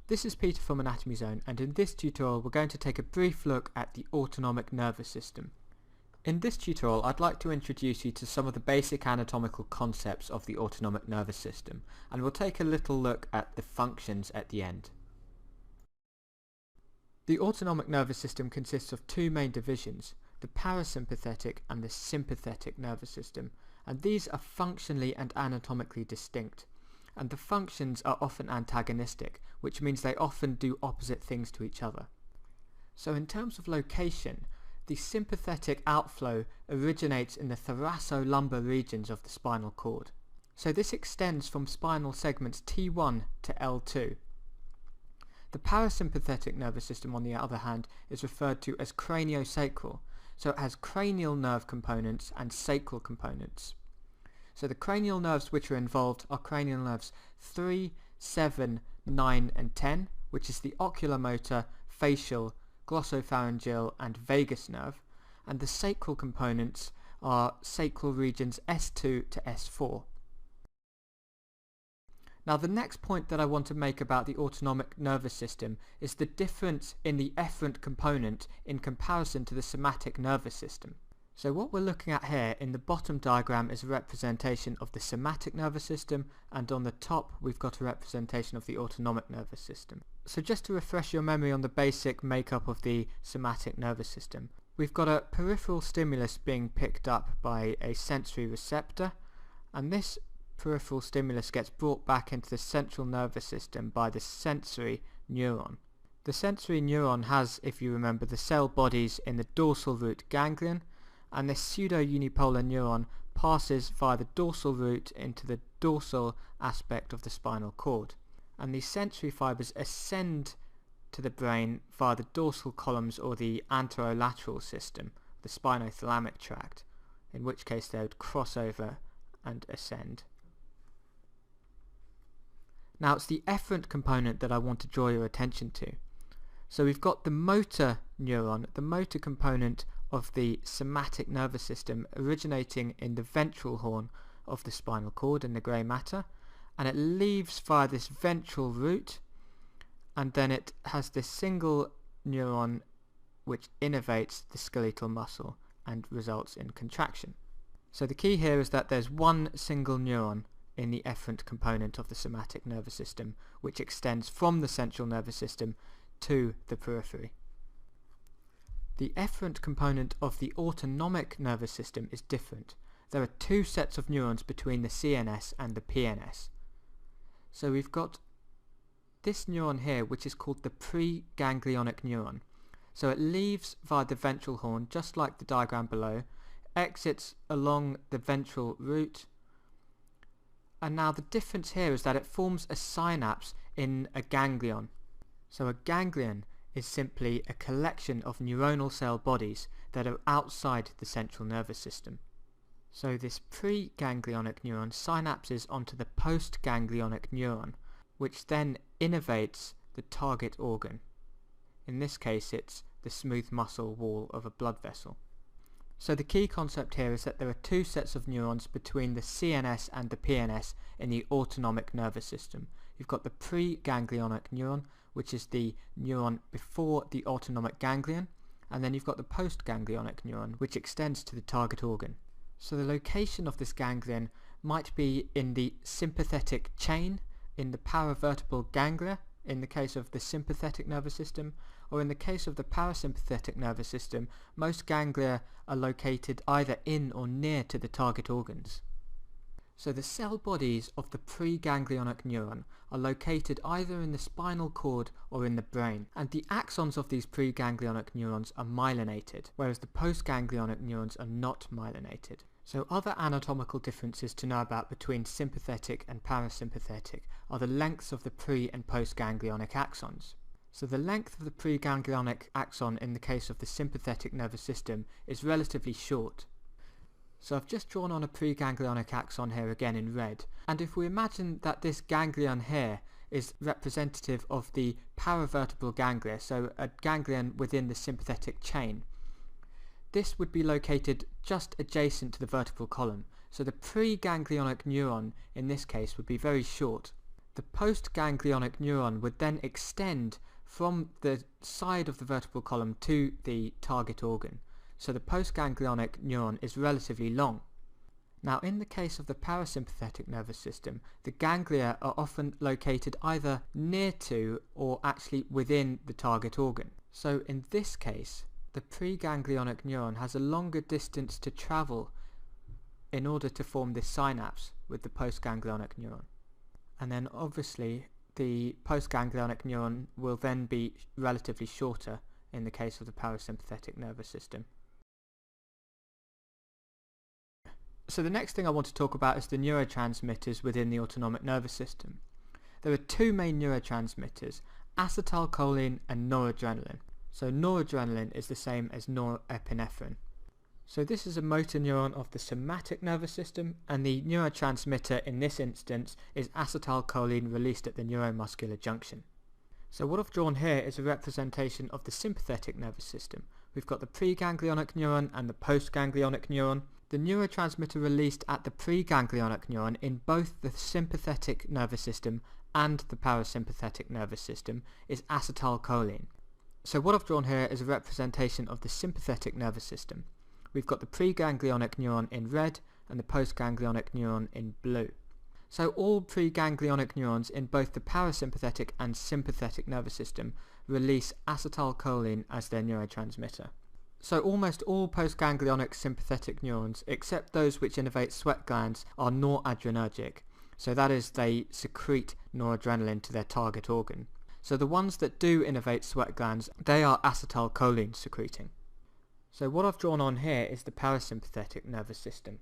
This is Peter from Anatomy Zone, and in this tutorial we're going to take a brief look at the autonomic nervous system. In this tutorial I'd like to introduce you to some of the basic anatomical concepts of the autonomic nervous system, and we'll take a little look at the functions at the end. The autonomic nervous system consists of two main divisions, the parasympathetic and the sympathetic nervous system, and these are functionally and anatomically distinct. And the functions are often antagonistic, which means they often do opposite things to each other. So in terms of location, the sympathetic outflow originates in the thoracolumbar regions of the spinal cord. So this extends from spinal segments T1 to L2. The parasympathetic nervous system, on the other hand, is referred to as craniosacral, so it has cranial nerve components and sacral components. So the cranial nerves which are involved are cranial nerves 3, 7, 9 and 10, which is the oculomotor, facial, glossopharyngeal and vagus nerve, and the sacral components are sacral regions S2 to S4. Now the next point that I want to make about the autonomic nervous system is the difference in the efferent component in comparison to the somatic nervous system. So what we're looking at here in the bottom diagram is a representation of the somatic nervous system, and on the top we've got a representation of the autonomic nervous system. So just to refresh your memory on the basic makeup of the somatic nervous system, we've got a peripheral stimulus being picked up by a sensory receptor, and this peripheral stimulus gets brought back into the central nervous system by the sensory neuron. The sensory neuron has, if you remember, the cell bodies in the dorsal root ganglion, and this pseudo-unipolar neuron passes via the dorsal root into the dorsal aspect of the spinal cord, and these sensory fibers ascend to the brain via the dorsal columns or the anterolateral system, the spinothalamic tract, in which case they would cross over and ascend. Now it's the efferent component that I want to draw your attention to. So we've got the motor neuron, the motor component of the somatic nervous system, originating in the ventral horn of the spinal cord in the grey matter, and it leaves via this ventral root, and then it has this single neuron which innervates the skeletal muscle and results in contraction. So the key here is that there's one single neuron in the efferent component of the somatic nervous system, which extends from the central nervous system to the periphery. The efferent component of the autonomic nervous system is different. There are two sets of neurons between the CNS and the PNS. So we've got this neuron here, which is called the preganglionic neuron. So it leaves via the ventral horn, just like the diagram below, exits along the ventral root, and now the difference here is that it forms a synapse in a ganglion. So a ganglion is simply a collection of neuronal cell bodies that are outside the central nervous system. So this preganglionic neuron synapses onto the postganglionic neuron, which then innervates the target organ. In this case it's the smooth muscle wall of a blood vessel. So the key concept here is that there are two sets of neurons between the CNS and the PNS in the autonomic nervous system. You've got the preganglionic neuron, which is the neuron before the autonomic ganglion, and then you've got the postganglionic neuron, which extends to the target organ. So the location of this ganglion might be in the sympathetic chain, in the paravertebral ganglia, in the case of the sympathetic nervous system, or in the case of the parasympathetic nervous system, most ganglia are located either in or near to the target organs. So the cell bodies of the preganglionic neuron are located either in the spinal cord or in the brain, and the axons of these preganglionic neurons are myelinated, whereas the postganglionic neurons are not myelinated. So other anatomical differences to know about between sympathetic and parasympathetic are the lengths of the pre- and postganglionic axons. So the length of the preganglionic axon in the case of the sympathetic nervous system is relatively short. So I've just drawn on a preganglionic axon here again in red, and if we imagine that this ganglion here is representative of the paravertebral ganglia, so a ganglion within the sympathetic chain, this would be located just adjacent to the vertebral column, so the preganglionic neuron in this case would be very short. the postganglionic neuron would then extend from the side of the vertebral column to the target organ. So the postganglionic neuron is relatively long. Now, in the case of the parasympathetic nervous system, the ganglia are often located either near to or actually within the target organ. So in this case, the preganglionic neuron has a longer distance to travel in order to form this synapse with the postganglionic neuron. And then obviously the postganglionic neuron will then be relatively shorter in the case of the parasympathetic nervous system. So the next thing I want to talk about is the neurotransmitters within the autonomic nervous system. There are two main neurotransmitters, acetylcholine and noradrenaline. So noradrenaline is the same as norepinephrine. So this is a motor neuron of the somatic nervous system, and the neurotransmitter in this instance is acetylcholine released at the neuromuscular junction. So what I've drawn here is a representation of the sympathetic nervous system. We've got the preganglionic neuron and the postganglionic neuron. The neurotransmitter released at the preganglionic neuron in both the sympathetic nervous system and the parasympathetic nervous system is acetylcholine. So what I've drawn here is a representation of the sympathetic nervous system. We've got the preganglionic neuron in red and the postganglionic neuron in blue. So all preganglionic neurons in both the parasympathetic and sympathetic nervous system release acetylcholine as their neurotransmitter. So almost all postganglionic sympathetic neurons, except those which innervate sweat glands, are noradrenergic. So that is, they secrete noradrenaline to their target organ. So the ones that do innervate sweat glands, they are acetylcholine secreting. So what I've drawn on here is the parasympathetic nervous system.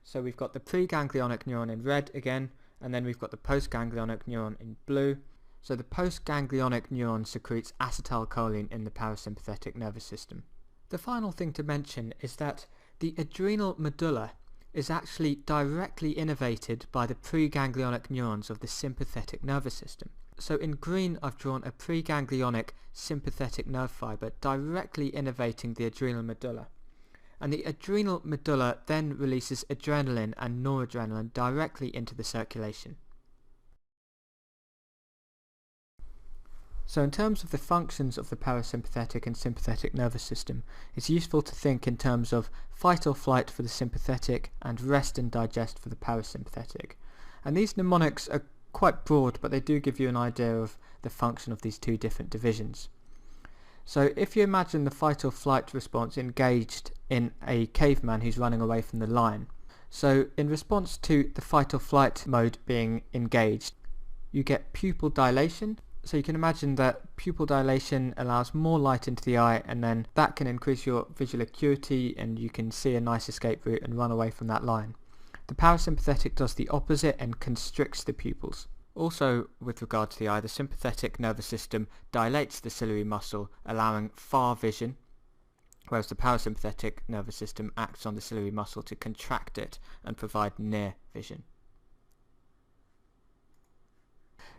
So we've got the preganglionic neuron in red again, and then we've got the postganglionic neuron in blue. So the postganglionic neuron secretes acetylcholine in the parasympathetic nervous system. The final thing to mention is that the adrenal medulla is actually directly innervated by the preganglionic neurons of the sympathetic nervous system. So in green I've drawn a preganglionic sympathetic nerve fibre directly innervating the adrenal medulla. And the adrenal medulla then releases adrenaline and noradrenaline directly into the circulation. So in terms of the functions of the parasympathetic and sympathetic nervous system, it's useful to think in terms of fight or flight for the sympathetic and rest and digest for the parasympathetic. And these mnemonics are quite broad, but they do give you an idea of the function of these two different divisions. So if you imagine the fight or flight response engaged in a caveman who's running away from the lion. So in response to the fight or flight mode being engaged, you get pupil dilation. So you can imagine that pupil dilation allows more light into the eye, and then that can increase your visual acuity and you can see a nice escape route and run away from that lion. The parasympathetic does the opposite and constricts the pupils. Also, with regard to the eye, the sympathetic nervous system dilates the ciliary muscle, allowing far vision, whereas the parasympathetic nervous system acts on the ciliary muscle to contract it and provide near vision.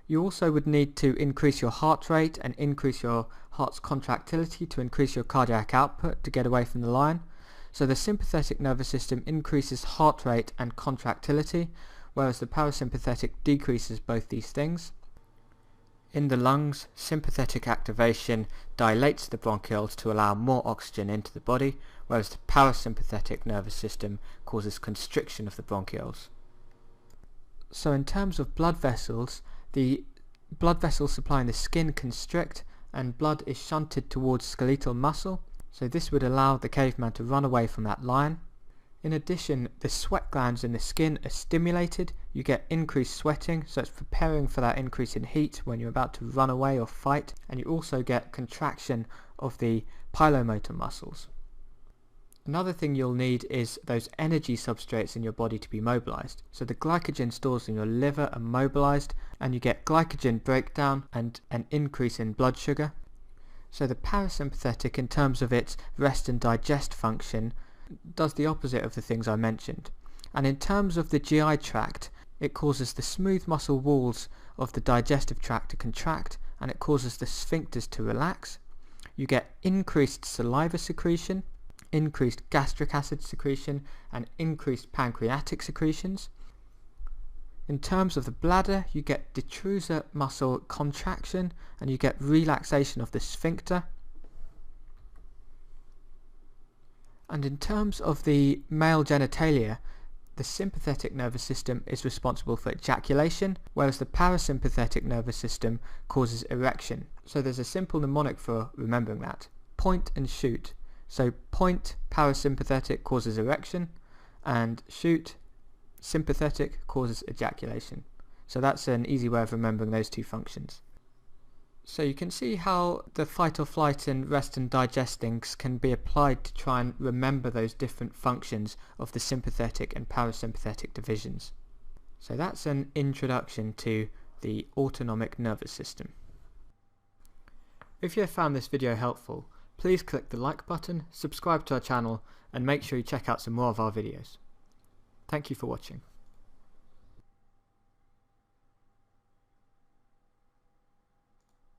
You also would need to increase your heart rate and increase your heart's contractility to increase your cardiac output to get away from the lion. So the sympathetic nervous system increases heart rate and contractility, whereas the parasympathetic decreases both these things. In the lungs, sympathetic activation dilates the bronchioles to allow more oxygen into the body, whereas the parasympathetic nervous system causes constriction of the bronchioles. So in terms of blood vessels, the blood vessels supplying the skin constrict and blood is shunted towards skeletal muscle, so this would allow the caveman to run away from that lion. In addition, the sweat glands in the skin are stimulated, you get increased sweating, so it's preparing for that increase in heat when you're about to run away or fight, and you also get contraction of the pilomotor muscles. Another thing you'll need is those energy substrates in your body to be mobilized. So the glycogen stores in your liver are mobilized and you get glycogen breakdown and an increase in blood sugar. So the parasympathetic, in terms of its rest and digest function, does the opposite of the things I mentioned. And in terms of the GI tract, it causes the smooth muscle walls of the digestive tract to contract and it causes the sphincters to relax. You get increased saliva secretion, increased gastric acid secretion and increased pancreatic secretions. In terms of the bladder, you get detrusor muscle contraction and you get relaxation of the sphincter. And in terms of the male genitalia, the sympathetic nervous system is responsible for ejaculation, whereas the parasympathetic nervous system causes erection. So there's a simple mnemonic for remembering that. Point and shoot. So point, parasympathetic, causes erection, and shoot, sympathetic, causes ejaculation. So that's an easy way of remembering those two functions. So you can see how the fight or flight and rest and digest things can be applied to try and remember those different functions of the sympathetic and parasympathetic divisions. So that's an introduction to the autonomic nervous system. If you have found this video helpful, please click the like button, subscribe to our channel, and make sure you check out some more of our videos. Thank you for watching.